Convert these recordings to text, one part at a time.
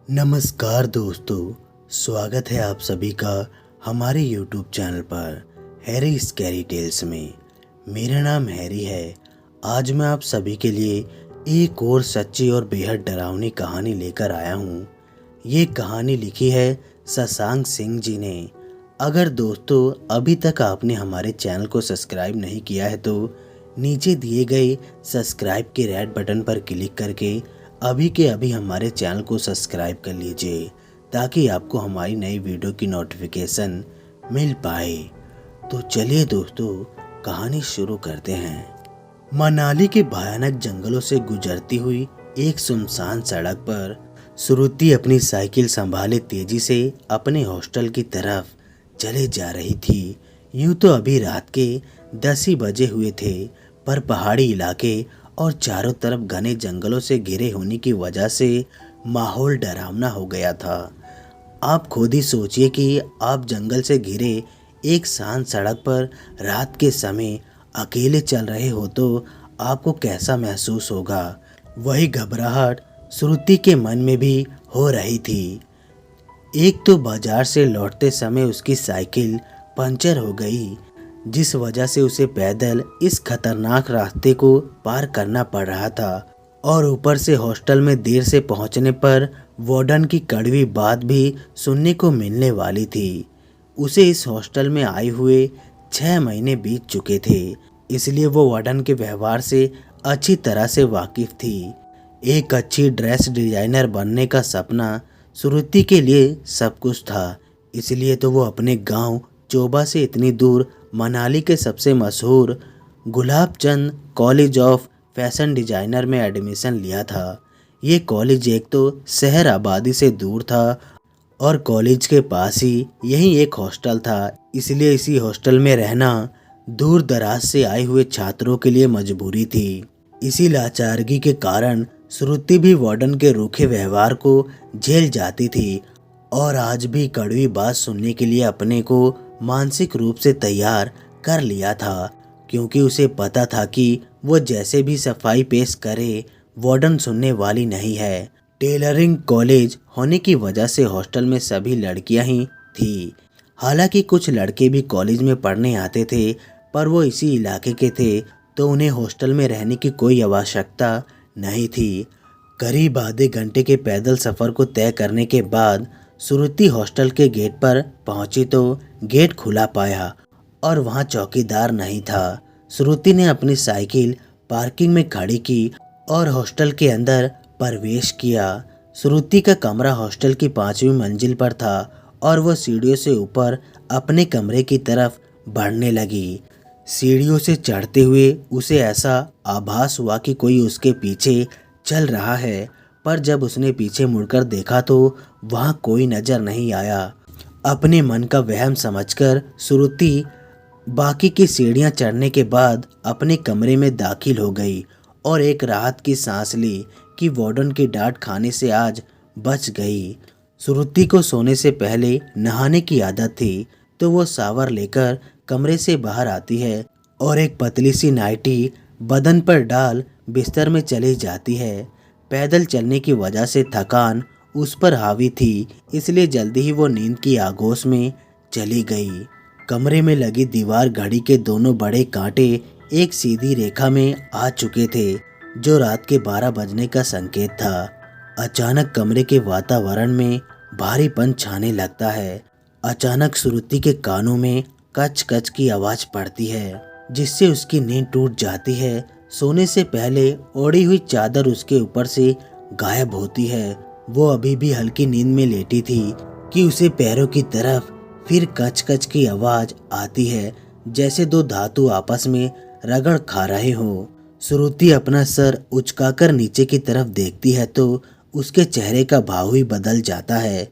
नमस्कार दोस्तों, स्वागत है आप सभी का हमारे YouTube चैनल पर हैरी स्कैरी टेल्स में। मेरा नाम हैरी है। आज मैं आप सभी के लिए एक और सच्ची और बेहद डरावनी कहानी लेकर आया हूँ। ये कहानी लिखी है शशांक सिंह जी ने। अगर दोस्तों अभी तक आपने हमारे चैनल को सब्सक्राइब नहीं किया है तो नीचे दिए गए सब्सक्राइब के रेड बटन पर क्लिक करके अभी के अभी हमारे चैनल को सब्सक्राइब कर लीजिए ताकि आपको हमारी नई वीडियो की नोटिफिकेशन मिल पाए। तो चलिए दोस्तों कहानी शुरू करते हैं। मनाली के भयानक जंगलों से गुजरती हुई एक सुनसान सड़क पर श्रुति अपनी साइकिल संभाले तेजी से अपने हॉस्टल की तरफ चले जा रही थी। यूं तो अभी रात के 10 ही बजे हुए थे, पर पहाड़ी इलाके और चारों तरफ घने जंगलों से घिरे होने की वजह से माहौल डरावना हो गया था। आप खुद ही सोचिए कि आप जंगल से घिरे एक शांत सड़क पर रात के समय अकेले चल रहे हो तो आपको कैसा महसूस होगा। वही घबराहट श्रुति के मन में भी हो रही थी। एक तो बाजार से लौटते समय उसकी साइकिल पंचर हो गई, जिस वजह से उसे पैदल इस खतरनाक रास्ते को पार करना पड़ रहा था, और ऊपर से हॉस्टल में देर से पहुंचने पर वार्डन की कड़वी बात भी सुनने को मिलने वाली थी। उसे इस हॉस्टल में आए हुए 6 महीने बीत चुके थे, इसलिए वो वार्डन के व्यवहार से अच्छी तरह से वाकिफ थी। एक अच्छी ड्रेस डिजाइनर बनने का सपना श्रुति के लिए सब कुछ था, इसलिए तो वो अपने गांव चोबा से इतनी दूर मनाली के सबसे मशहूर Gulab Chand college of fashion designer में एडमिशन लिया था। ये कॉलेज एक तो शहर आबादी से दूर था और कॉलेज के पास ही यही एक हॉस्टल था, इसलिए इसी हॉस्टल में रहना दूर दराज से आए हुए छात्रों के लिए मजबूरी थी। इसी लाचारगी के कारण श्रुति भी वार्डन के रूखे व्यवहार को झेल जाती थी और आज भी कड़वी बात सुनने के लिए अपने को मानसिक रूप से तैयार कर लिया था, क्योंकि उसे पता था कि वो जैसे भी सफाई पेश करे वार्डन सुनने वाली नहीं है। टेलरिंग कॉलेज होने की वजह से हॉस्टल में सभी लड़कियां ही थी। हालांकि कुछ लड़के भी कॉलेज में पढ़ने आते थे, पर वो इसी इलाके के थे तो उन्हें हॉस्टल में रहने की कोई आवश्यकता नहीं थी। करीब आधे घंटे के पैदल सफ़र को तय करने के बाद श्रुति हॉस्टल के गेट पर पहुंची तो गेट खुला पाया और वहां चौकीदार नहीं था। श्रुति ने अपनी साइकिल पार्किंग में खड़ी की और हॉस्टल के अंदर प्रवेश किया। श्रुति का कमरा हॉस्टल की 5वीं मंजिल पर था और वह सीढ़ियों से ऊपर अपने कमरे की तरफ बढ़ने लगी। सीढ़ियों से चढ़ते हुए उसे ऐसा आभास हुआ कि कोई उसके पीछे चल रहा है, पर जब उसने पीछे मुड़कर देखा तो वहां कोई नजर नहीं आया। अपने मन का वहम समझकर श्रुति बाकी की सीढ़ियां चढ़ने के बाद अपने कमरे में दाखिल हो गई और एक राहत की सांस ली कि वार्डन की डांट खाने से आज बच गई। श्रुति को सोने से पहले नहाने की आदत थी, तो वो शावर लेकर कमरे से बाहर आती है और एक पतली सी नाइटी बदन पर डाल बिस्तर में चली जाती है। पैदल चलने की वजह से थकान उस पर हावी थी, इसलिए जल्दी ही वो नींद की आगोश में चली गई। कमरे में लगी दीवार घड़ी के दोनों बड़े कांटे एक सीधी रेखा में आ चुके थे, जो रात के 12 बजने का संकेत था। अचानक कमरे के वातावरण में भारीपन छाने लगता है। अचानक श्रुति के कानों में कच कच की आवाज पड़ती है, जिससे उसकी नींद टूट जाती है। सोने से पहले ओढ़ी हुई चादर उसके ऊपर से गायब होती है। वो अभी भी हल्की नींद में लेटी थी कि उसे पैरों की तरफ फिर कच कच की आवाज आती है, जैसे दो धातु आपस में रगड़ खा रहे हो। श्रुति अपना सर उचकाकर नीचे की तरफ देखती है तो उसके चेहरे का भाव ही बदल जाता है।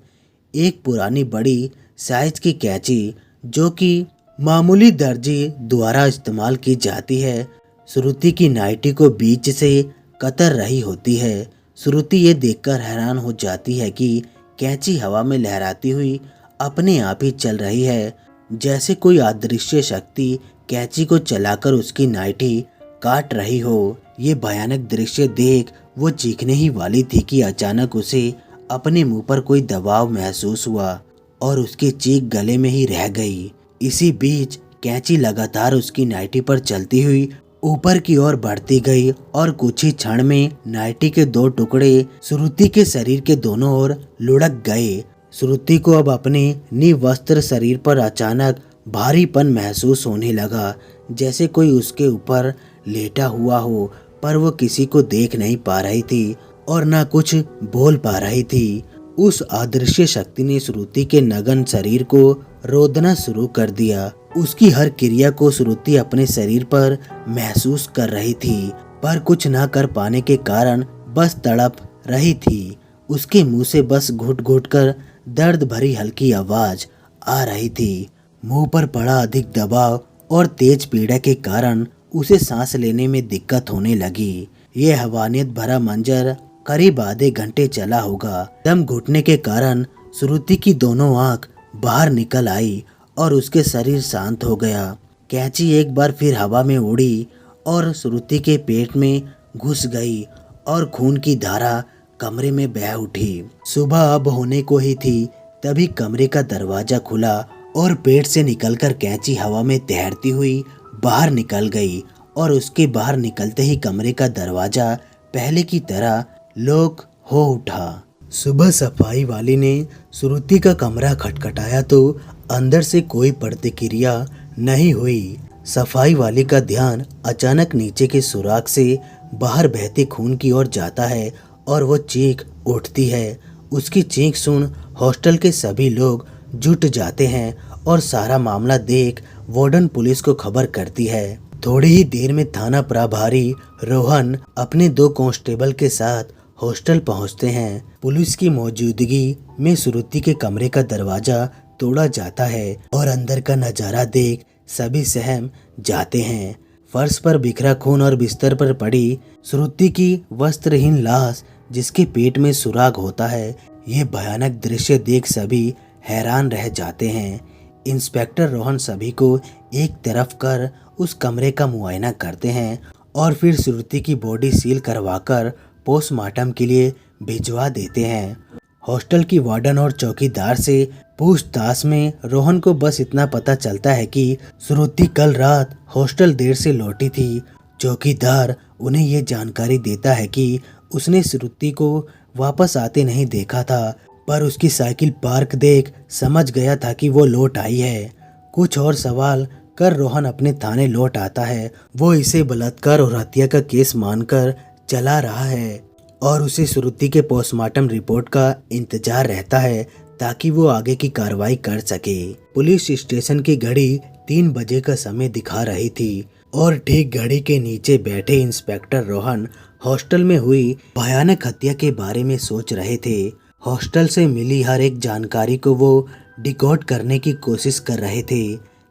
एक पुरानी बड़ी साइज की कैंची, जो कि मामूली दर्जी द्वारा इस्तेमाल की जाती है, श्रुति की नाइटी को बीच से कतर रही होती है। श्रुति ये देखकर हैरान हो जाती है कि कैंची हवा में लहराती हुई अपने आप ही चल रही है, जैसे कोई अदृश्य शक्ति कैंची को चलाकर उसकी नाइटी काट रही हो। ये भयानक दृश्य देख वो चीखने ही वाली थी कि अचानक उसे अपने मुंह पर कोई दबाव महसूस हुआ और उसकी चीख गले में ही रह गई। इसी बीच कैंची लगातार उसकी नाइटी पर चलती हुई ऊपर की ओर बढ़ती गई और कुछ ही क्षण में नाइटी के दो टुकड़े श्रुति के शरीर के दोनों ओर लुढ़क गए। श्रुति को अब अपने निवस्त्र शरीर पर अचानक भारीपन महसूस होने लगा, जैसे कोई उसके ऊपर लेटा हुआ हो, पर वो किसी को देख नहीं पा रही थी और ना कुछ बोल पा रही थी। उस अदृश्य शक्ति ने श्रुति के नगन शरीर को रोदना शुरू कर दिया। उसकी हर क्रिया को श्रुति अपने शरीर पर महसूस कर रही थी, पर कुछ ना कर पाने के कारण बस तड़प रही थी। उसके मुंह से बस घुट घुट कर दर्द भरी हल्की आवाज आ रही थी। मुंह पर पड़ा अधिक दबाव और तेज पीड़ा के कारण उसे सांस लेने में दिक्कत होने लगी। ये हैवानियत भरा मंजर करीब आधे घंटे चला होगा। दम घुटने के कारण श्रुति की दोनों आंख बाहर निकल आई और उसके शरीर शांत हो गया। कैंची एक बार फिर हवा में उड़ी और श्रुति के पेट में घुस गई और खून की धारा कमरे में बह उठी। सुबह अब होने को ही थी, तभी कमरे का दरवाजा खुला और पेट से निकलकर कैंची हवा में तैरती हुई बाहर निकल गई और उसके बाहर निकलते ही कमरे का दरवाजा पहले की तरह लॉक हो उठा। सुबह सफाई वाली ने श्रुति का कमरा खटखटाया तो अंदर से कोई प्रतिक्रिया नहीं हुई। सफाई वाली का ध्यान अचानक नीचे के सुराख से बाहर बहते खून की ओर जाता है और वो चीख उठती है। उसकी चीख सुन हॉस्टल के सभी लोग जुट जाते हैं और सारा मामला देख वार्डन पुलिस को खबर करती है। थोड़ी ही देर में थाना प्रभारी रोहन अपने 2 कांस्टेबल के साथ हॉस्टल पहुंचते हैं। पुलिस की मौजूदगी में श्रुति के कमरे का दरवाजा तोड़ा जाता है और अंदर का नजारा देख सभी सहम जाते हैं। फर्श पर बिखरा खून और बिस्तर पर पड़ी श्रुति की वस्त्रहीन लाश, जिसके पेट में सुराग होता है। ये भयानक दृश्य देख सभी हैरान रह जाते हैं। इंस्पेक्टर रोहन सभी को एक तरफ कर उस कमरे का मुआयना करते हैं और फिर श्रुति की बॉडी सील करवाकर पोस्टमार्टम के लिए भिजवा देते हैं। हॉस्टल की वार्डन और चौकीदार से पूछताछ में रोहन को बस इतना पता चलता है कि श्रुति कल रात हॉस्टल देर से लौटी थी। चौकीदार उन्हें ये जानकारी देता है कि उसने श्रुति को वापस आते नहीं देखा था, पर उसकी साइकिल पार्क देख समझ गया था कि वो लौट आई है। कुछ और सवाल कर रोहन अपने थाने लौट आता है। वो इसे बलात्कार और हत्या का केस मानकर चला रहा है और उसे श्रुति के पोस्टमार्टम रिपोर्ट का इंतजार रहता है ताकि वो आगे की कार्रवाई कर सके। पुलिस स्टेशन की घड़ी 3 बजे का समय दिखा रही थी और ठीक घड़ी के नीचे बैठे इंस्पेक्टर रोहन हॉस्टल में हुई भयानक हत्या के बारे में सोच रहे थे। हॉस्टल से मिली हर एक जानकारी को वो डिकोड करने की कोशिश कर रहे थे।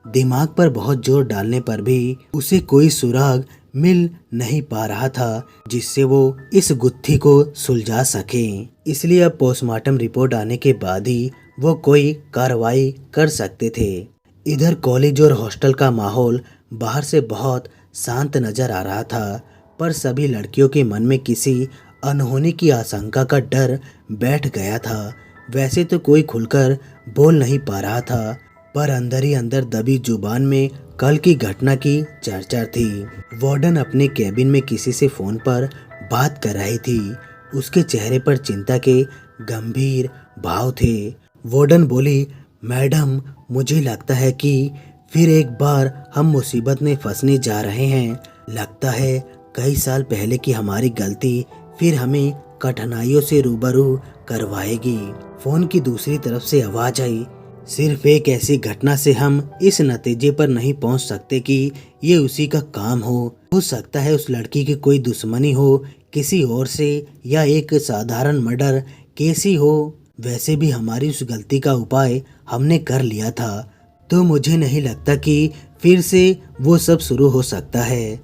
दिमाग पर बहुत जोर डालने पर भी उसे कोई सुराग मिल नहीं पा रहा था जिससे वो इस गुत्थी को सुलझा सके। इसलिए अब पोस्टमार्टम रिपोर्ट आने के बाद ही वो कोई कार्रवाई कर सकते थे। इधर कॉलेज और हॉस्टल का माहौल बाहर से बहुत शांत नजर आ रहा था, पर सभी लड़कियों के मन में किसी अनहोनी की आशंका का डर बैठ गया था। वैसे तो कोई खुलकर बोल नहीं पा रहा था, पर अंदर ही अंदर दबी जुबान में कल की घटना की चर्चा थी। वार्डन अपने कैबिन में किसी से फोन पर बात कर रही थी। उसके चेहरे पर चिंता के गंभीर भाव थे। वार्डन बोली, मैडम, मुझे लगता है कि फिर एक बार हम मुसीबत में फंसने जा रहे हैं। लगता है कई साल पहले की हमारी गलती फिर हमें कठिनाइयों से रूबरू करवाएगी। फोन की दूसरी तरफ से आवाज आई, सिर्फ एक ऐसी घटना से हम इस नतीजे पर नहीं पहुंच सकते कि ये उसी का काम हो सकता है उस लड़की की कोई दुश्मनी हो किसी और से, या एक साधारण मर्डर केस ही हो। वैसे भी हमारी उस गलती का उपाय हमने कर लिया था, तो मुझे नहीं लगता कि फिर से वो सब शुरू हो सकता है।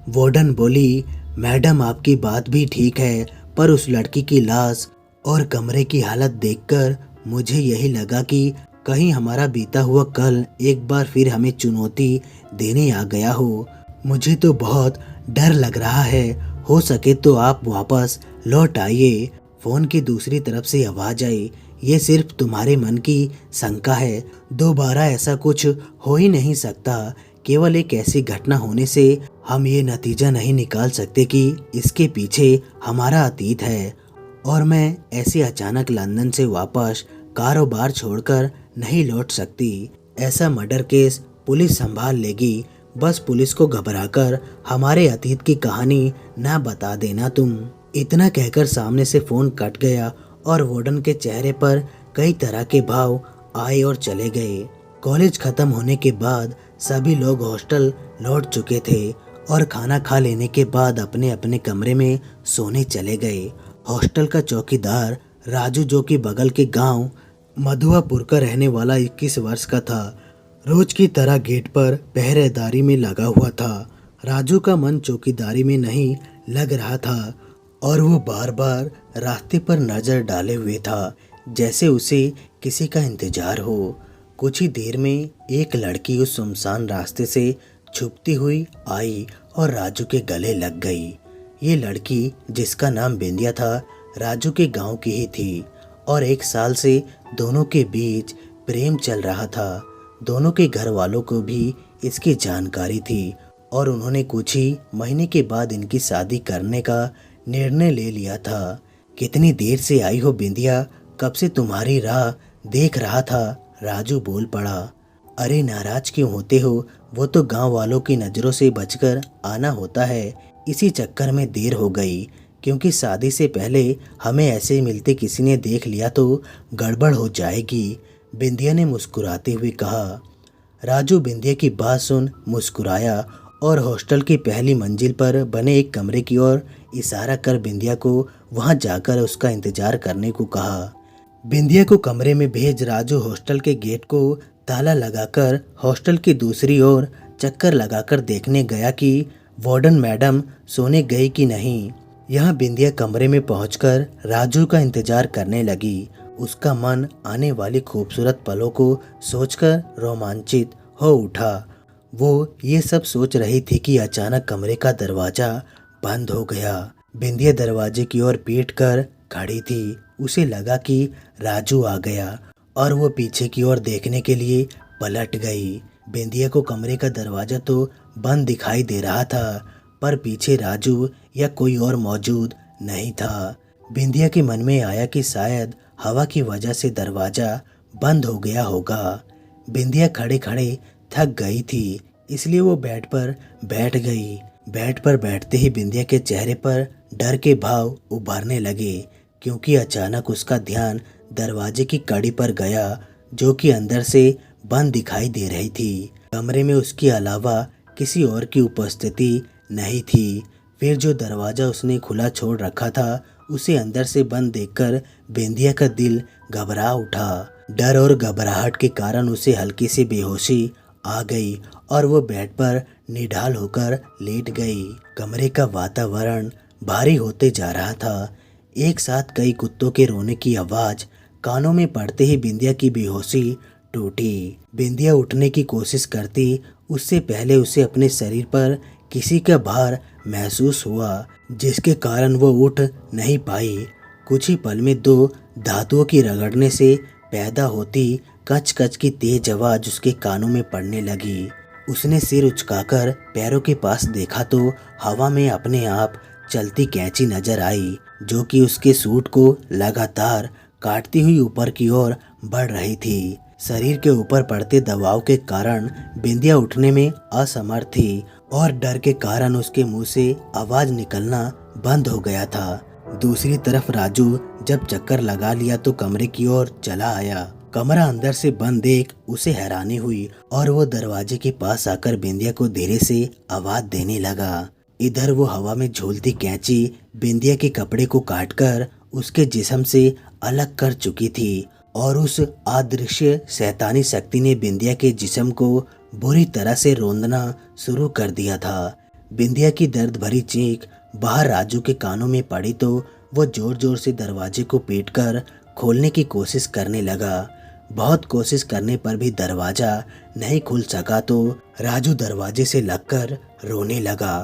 वार्डन बोली, मैडम, आपकी बात भी ठीक है, पर उस लड़की की लाश और कमरे की हालत देखकर मुझे यही लगा कि कहीं हमारा बीता हुआ कल एक बार फिर हमें चुनौती देने आ गया हो। मुझे तो बहुत डर लग रहा है। हो सके तो आप वापस लौट आइए। फोन की दूसरी तरफ से आवाज आई, ये सिर्फ तुम्हारे मन की शंका है, दोबारा ऐसा कुछ हो ही नहीं सकता। केवल एक ऐसी घटना होने से हम ये नतीजा नहीं निकाल सकते कि इसके पीछे हमारा अतीत है। और मैं ऐसे अचानक लंदन से वापस कारोबार छोड़कर नहीं लौट सकती। ऐसा मर्डर केस पुलिस संभाल लेगी। बस पुलिस को घबराकर हमारे अतीत की कहानी ना बता देना तुम। इतना कहकर सामने से फोन कट गया और वार्डन के चेहरे पर कई तरह के भाव आए और चले गए। कॉलेज खत्म होने के बाद सभी लोग हॉस्टल लौट चुके थे और खाना खा लेने के बाद अपने अपने कमरे में सोने चले गए। हॉस्टल का चौकीदार राजू, जो कि बगल के गांव मधुआपुर का रहने वाला 21 वर्ष का था, रोज की तरह गेट पर पहरेदारी में लगा हुआ था। राजू का मन चौकीदारी में नहीं लग रहा था और वो बार बार रास्ते पर नजर डाले हुए था, जैसे उसे किसी का इंतजार हो। कुछ ही देर में एक लड़की उस सुनसान रास्ते से छुपती हुई आई और राजू के गले लग गई। ये लड़की, जिसका नाम बिंदिया था, राजू के गांव की ही थी और 1 साल से दोनों के बीच प्रेम चल रहा था। दोनों के घर वालों को भी इसकी जानकारी थी और उन्होंने कुछ ही महीने के बाद इनकी शादी करने का निर्णय ले लिया था। कितनी देर से आई हो बिंदिया, कब से तुम्हारी राह देख रहा था, राजू बोल पड़ा। अरे नाराज क्यों होते हो, वो तो गांव वालों की नज़रों से बचकर आना होता है। इसी चक्कर में देर हो गई, क्योंकि शादी से पहले हमें ऐसे मिलते किसी ने देख लिया तो गड़बड़ हो जाएगी, बिंदिया ने मुस्कुराते हुए कहा। राजू बिंदिया की बात सुन मुस्कुराया और हॉस्टल की पहली मंजिल पर बने एक कमरे की ओर इशारा कर बिंदिया को वहां जाकर उसका इंतजार करने को कहा। बिंदिया को कमरे में भेज राजू हॉस्टल के गेट को ताला लगाकर हॉस्टल की दूसरी ओर चक्कर लगाकर देखने गया कि वार्डन मैडम सोने गई कि नहीं। यहाँ बिंदिया कमरे में पहुंचकर राजू का इंतजार करने लगी। उसका मन आने वाली खूबसूरत पलों को सोचकर रोमांचित हो उठा। वो ये सब सोच रही थी कि अचानक कमरे का दरवाजा बंद हो गया। बिंदिया दरवाजे की ओर पीट कर खड़ी थी। उसे लगा कि राजू आ गया और वो पीछे की ओर देखने के लिए पलट गई। बिंदिया को कमरे का दरवाजा तो बंद दिखाई दे रहा था, पर पीछे राजू या कोई और मौजूद नहीं था। बिंदिया के मन में आया कि शायद हवा की वजह से दरवाजा बंद हो गया होगा। बिंदिया खड़े खड़े थक गई थी, इसलिए वो बेड पर बैठ गई। बेड पर बैठते ही बिंदिया के चेहरे पर डर के भाव उभरने लगे, क्योंकि अचानक उसका ध्यान दरवाजे की कड़ी पर गया, जो कि अंदर से बंद दिखाई दे रही थी। कमरे में उसके अलावा किसी और की उपस्थिति नहीं थी। फिर जो दरवाज़ा उसने खुला छोड़ रखा था, उसे अंदर से बंद देखकर बिंदिया का दिल घबरा उठा। डर और घबराहट के कारण उसे हल्की सी बेहोशी आ गई और वो बेड पर निढाल होकर लेट गई। कमरे का वातावरण भारी होते जा रहा था। एक साथ कई कुत्तों के रोने की आवाज़ कानों में पड़ते ही बिंदिया की बेहोशी टूटी। बिंदिया उठने की कोशिश करती, उससे पहले उसे अपने शरीर पर किसी का भार महसूस हुआ, जिसके कारण वो उठ नहीं पाई। कुछ ही पल में 2 धातुओं की रगड़ने से पैदा होती कच कच की तेज आवाज उसके कानों में पड़ने लगी। उसने सिर उचकाकर पैरों के पास देखा तो हवा में अपने आप चलती कैंची नजर आई, जो कि उसके सूट को लगातार काटती हुई ऊपर की ओर बढ़ रही थी। शरीर के ऊपर पड़ते दबाव के कारण बिंदिया उठने में असमर्थ थी और डर के कारण उसके मुंह से आवाज निकलना बंद हो गया था। दूसरी तरफ राजू जब चक्कर लगा लिया तो कमरे की ओर चला आया। कमरा अंदर से बंद देख उसे हैरानी हुई और वो दरवाजे के पास आकर बिंदिया को धीरे से आवाज देने लगा। इधर वो हवा में झूलती कैंची बिंदिया के कपड़े को काटकर उसके जिस्म से अलग कर चुकी थी और उस अदृश्य शैतानी शक्ति ने बिंदिया के जिस्म को बुरी तरह से रौंदना शुरू कर दिया था। बिंदिया की दर्द भरी चीख बाहर राजू के कानों में पड़ी तो वो जोर जोर से दरवाजे को पीटकर खोलने की कोशिश करने लगा। बहुत कोशिश करने पर भी दरवाजा नहीं खुल सका तो राजू दरवाजे से लगकर रोने लगा।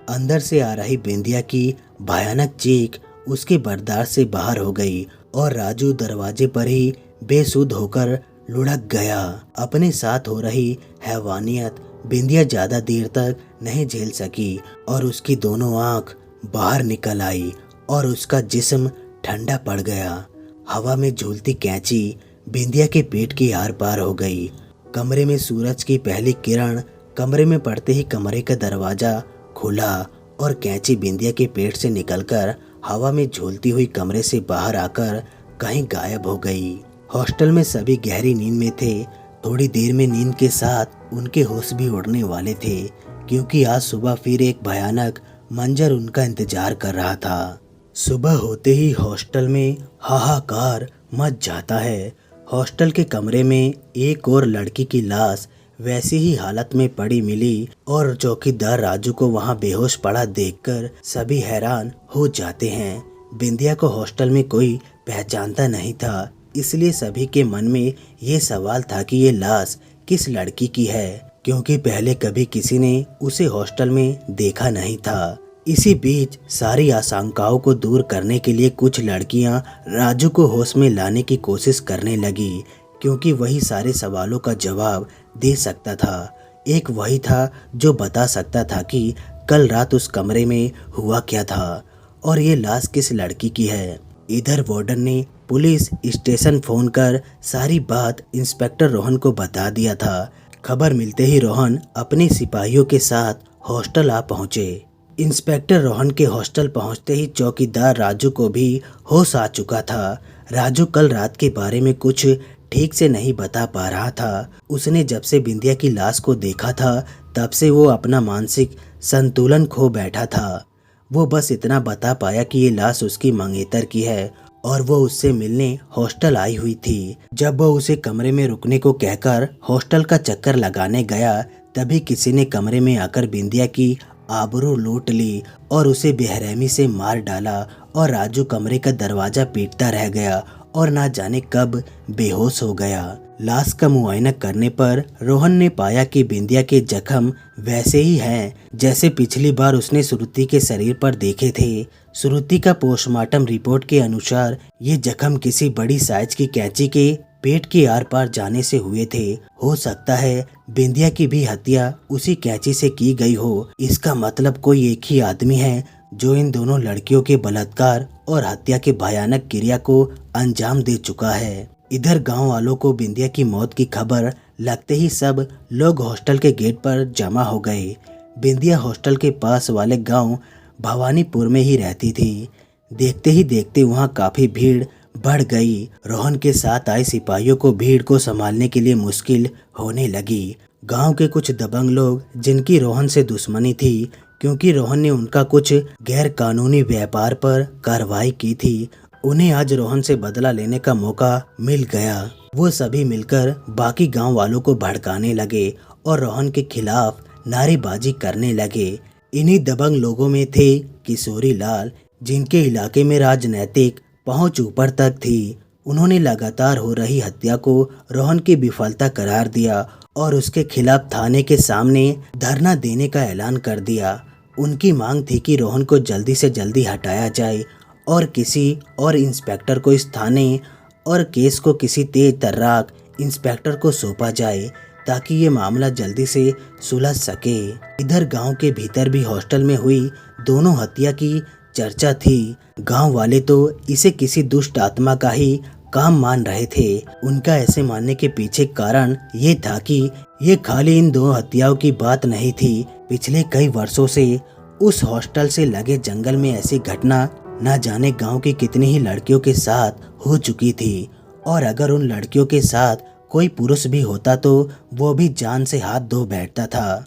अंदर से आ रही बिंदिया की भयानक चीख उसके बर्दाश्त से बाहर हो गई और राजू दरवाजे पर ही बेसुध होकर लुढ़क गया। अपने साथ हो रही हैवानियत बिंदिया ज्यादा देर तक नहीं झेल सकी और उसकी दोनों आंख बाहर निकल आई और उसका जिस्म ठंडा पड़ गया। हवा में झूलती कैंची बिंदिया के पेट के आर पार हो गई। कमरे में सूरज की पहली किरण कमरे में पड़ते ही कमरे का दरवाजा खुला और कैंची बिंदिया के पेट से निकलकर हवा में झूलती हुई कमरे से बाहर आकर कहीं गायब हो गई। हॉस्टल में सभी गहरी नींद में थे। थोड़ी देर में नींद के साथ उनके होश भी उड़ने वाले थे, क्योंकि आज सुबह फिर एक भयानक मंजर उनका इंतजार कर रहा था। सुबह होते ही हॉस्टल में हाहाकार मच जाता है। हॉस्टल के कमरे में एक और लड़की की लाश वैसी ही हालत में पड़ी मिली और चौकीदार राजू को वहां बेहोश पड़ा देखकर सभी हैरान हो जाते हैं। बिंदिया को हॉस्टल में कोई पहचानता नहीं था, इसलिए सभी के मन में ये सवाल था कि ये लाश किस लड़की की है, क्योंकि पहले कभी किसी ने उसे हॉस्टल में देखा नहीं था। इसी बीच सारी आशंकाओं को दूर करने के लिए कुछ लड़कियां राजू को होश में लाने की कोशिश करने लगी, क्योंकि वही सारे सवालों का जवाब दे सकता था। एक वही था जो बता सकता था कि कल रात उस कमरे में हुआ क्या था और ये लाश किस लड़की की है। इधर वार्डन ने पुलिस स्टेशन फोन कर सारी बात इंस्पेक्टर रोहन को बता दिया था। खबर मिलते ही रोहन अपने सिपाहियों के साथ हॉस्टल आ पहुंचे। इंस्पेक्टर रोहन के हॉस्टल पहुंचते ही चौकीदार राजू को भी होश आ चुका था। राजू कल रात के बारे में कुछ ठीक से नहीं बता पा रहा था। उसने जब से बिंदिया की लाश को देखा था तब से वो अपना मानसिक संतुलन खो बैठा था। वो बस इतना बता पाया कि ये लाश उसकी मंगेतर की है और वो उससे मिलने हॉस्टल आई हुई थी। जब वो उसे कमरे में रुकने को कहकर हॉस्टल का चक्कर लगाने गया, तभी किसी ने कमरे में आकर बिंदिया की आबरू लूट ली और उसे बेरहमी से मार डाला और राजू कमरे का दरवाजा पीटता रह गया और ना जाने कब बेहोश हो गया। लाश का मुआयना करने पर रोहन ने पाया कि बिंदिया के जख्म वैसे ही हैं जैसे पिछली बार उसने श्रुति के शरीर पर देखे थे। श्रुति का पोस्टमार्टम रिपोर्ट के अनुसार ये जख्म किसी बड़ी साइज की कैंची के पेट के आर पार जाने से हुए थे। हो सकता है बिंदिया की भी हत्या उसी कैंची से की गई हो। इसका मतलब कोई एक ही आदमी है जो इन दोनों लड़कियों के बलात्कार और हत्या के भयानक क्रिया को अंजाम दे चुका है। इधर गांव वालों को बिंदिया की मौत की खबर लगते ही सब लोग हॉस्टल के गेट पर जमा हो गए। बिंदिया हॉस्टल के पास वाले गांव भवानीपुर में ही रहती थी। देखते ही देखते वहां काफी भीड़ बढ़ गई। रोहन के साथ आए सिपाहियों को भीड़ को संभालने के लिए मुश्किल होने लगी। गांव के कुछ दबंग लोग जिनकी रोहन से दुश्मनी थी, क्योंकि रोहन ने उनका कुछ गैर कानूनी व्यापार पर कार्रवाई की थी, उन्हें आज रोहन से बदला लेने का मौका मिल गया। वो सभी मिलकर बाकी गांव वालों को भड़काने लगे और रोहन के खिलाफ नारेबाजी करने लगे। इन्हीं दबंग लोगों में थे किशोरी लाल, जिनके इलाके में राजनैतिक पहुंच ऊपर तक थी। उन्होंने लगातार हो रही हत्या को रोहन की विफलता करार दिया और उसके खिलाफ थाने के सामने धरना देने का ऐलान कर दिया। उनकी मांग थी कि रोहन को जल्दी से जल्दी हटाया जाए और किसी और इंस्पेक्टर को इस थाने और केस को किसी तेज तर्राक इंस्पेक्टर को सौंपा जाए, ताकि ये मामला जल्दी से सुलझ सके। इधर गांव के भीतर भी हॉस्टल में हुई दोनों हत्या की चर्चा थी। गांव वाले तो इसे किसी दुष्ट आत्मा का ही काम मान रहे थे। उनका ऐसे मानने के पीछे कारण ये था कि ये खाली इन दो हत्याओं की बात नहीं थी। पिछले कई वर्षों से उस हॉस्टल से लगे जंगल में ऐसी घटना न जाने गांव की कितनी ही लड़कियों के साथ हो चुकी थी, और अगर उन लड़कियों के साथ कोई पुरुष भी होता तो वो भी जान से हाथ धो बैठता था।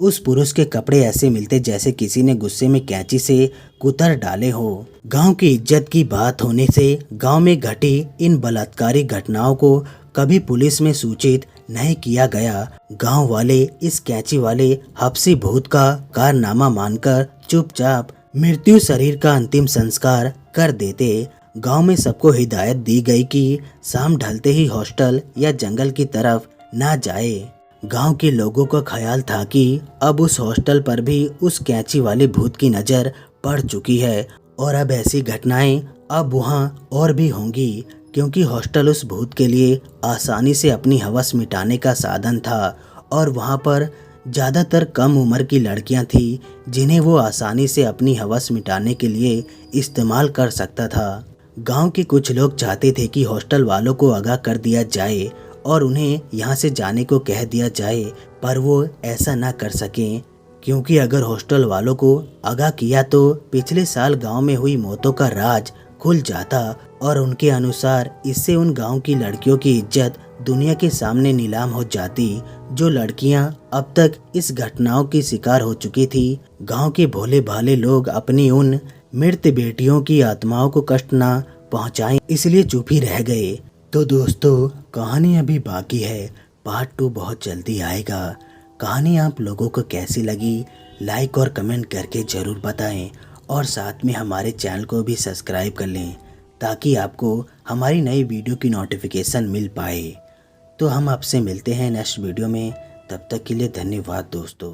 उस पुरुष के कपड़े ऐसे मिलते जैसे किसी ने गुस्से में कैंची से कुतर डाले हो। गांव की इज्जत की बात होने से गांव में घटी इन बलात्कारी घटनाओं को कभी पुलिस में सूचित नहीं किया गया। गांव वाले इस कैंची वाले हफ्सी भूत का कारनामा मानकर चुपचाप मृत्यु शरीर का अंतिम संस्कार कर देते। गांव में सबको हिदायत दी गई कि शाम ढलते ही हॉस्टल या जंगल की तरफ ना जाए। गांव के लोगों का ख्याल था कि अब उस हॉस्टल पर भी उस कैंची वाले भूत की नजर पड़ चुकी है और अब ऐसी घटनाएं अब वहाँ और भी होंगी, क्योंकि हॉस्टल उस भूत के लिए आसानी से अपनी हवस मिटाने का साधन था और वहाँ पर ज़्यादातर कम उम्र की लड़कियाँ थीं जिन्हें वो आसानी से अपनी हवस मिटाने के लिए इस्तेमाल कर सकता था। गांव के कुछ लोग चाहते थे कि हॉस्टल वालों को आगाह कर दिया जाए और उन्हें यहाँ से जाने को कह दिया जाए, पर वो ऐसा ना कर सकें, क्योंकि अगर हॉस्टल वालों को आगाह किया तो पिछले साल गांव में हुई मौतों का राज खुल जाता और उनके अनुसार इससे उन गांव की लड़कियों की इज्जत दुनिया के सामने नीलाम हो जाती, जो लड़कियां अब तक इस घटनाओं की शिकार हो चुकी थी। गांव के भोले भाले लोग अपनी उन मृत बेटियों की आत्माओं को कष्ट ना पहुंचाएं, इसलिए चुप ही रह गए। तो दोस्तों, कहानी अभी बाकी है, पार्ट 2 बहुत जल्दी आएगा। कहानी आप लोगों को कैसी लगी लाइक और कमेंट करके ज़रूर बताएं और साथ में हमारे चैनल को भी सब्सक्राइब कर लें ताकि आपको हमारी नई वीडियो की नोटिफिकेशन मिल पाए। तो हम आपसे मिलते हैं नेक्स्ट वीडियो में, तब तक के लिए धन्यवाद दोस्तों।